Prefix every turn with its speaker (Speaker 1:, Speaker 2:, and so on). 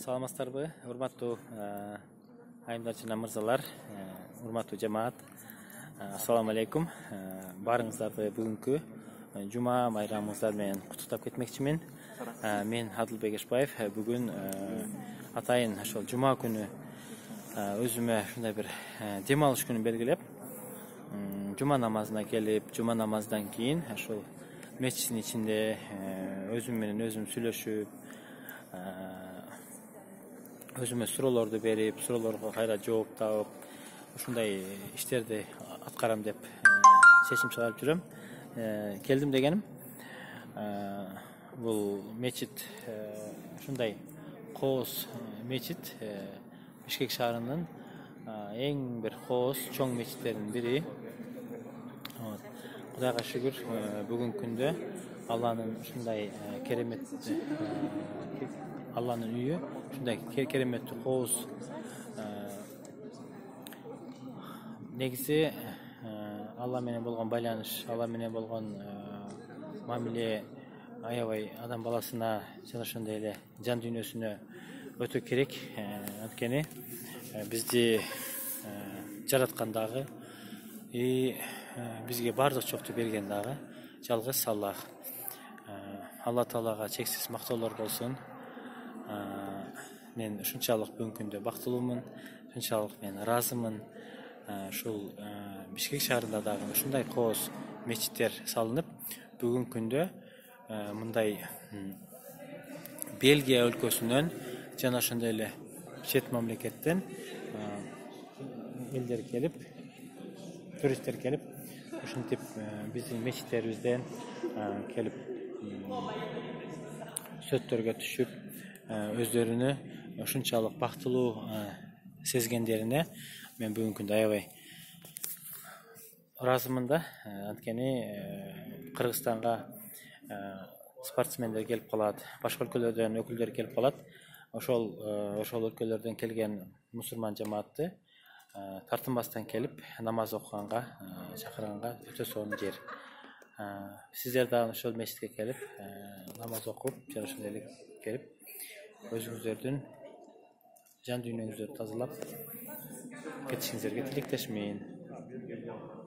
Speaker 1: Саламатсыздарбы, урматтуу айымдар жана мырзалар, урматтуу жамаат. Ассаламу алейкум. Баарыңыздарды бүгүнкү жума майрамыңыздар менен куттуктап кетмекчимин. Мен Адылбек Эшбаев. Бүгүн атайын ошол жума күнү өзүмө ушундай бир дем алыш күнү белгилеп, жума намазына келип, жума намаздан кийин ошол мечиттин ичинде өзүм менен өзүм сүйлөшүп, өзүмө суроолорду берип, суроолорго кайра жооп таап, ушундай иштерди аткарам деп чечим чыгарып жүрөм. Келдим дегеним, бул мечит ушундай кооз мечит, Бишкек шаарынын эң бир кооз чоң мечиттеринин бири. Кудайга шүгүр, бүгүнкү күндө Алланын ушундай керемет, Алланын үйү ушундай кереметтүү кооз. Негизи Алла менен болгон байланыш, Алла менен болгон мамиле аябай адам баласына жана ошондой эле жан дүйнөсүнө өтө керек. Анткени бизди жараткан дагы и бизге бардык жокту берген дагы жалгыз Аллах. Алла Таалага чексиз мактоолор болсун. Мен ушунчалык бүгүнкү күндө бактылуумун, ушунчалык мен ыраазымын. Ушул Бишкек шаарында дагы ушундай кооз мечиттер салынып, бүгүнкү күндө мындай Бельгия өлкөсүнөн жана ошондой эле чет мамлекеттен элдер келип, туристтер келип, ушинтип биздин мечиттерибизден келип сөттөргө түшүп, өздөрүнү ушунчалык бактылуу сезгендерине мен бүгүнкү күндө аябай ыраазымын да. Анткени Кыргызстанга спортсмендер келип калат, башка өлкөлөрдөн өкүлдөр келип калат. Ошол өлкөлөрдөн келген мусулман жамаатты тартынбастан келип намаз окуганга чакырганга өтө сонун жер. Сиздер дагы ошол мечитке келип намаз окуп, жана ошондой эле келип өзүңүздөрдүн жан дүйнөңүздөрдү тазалап кетишиңиздерге тилектешмин.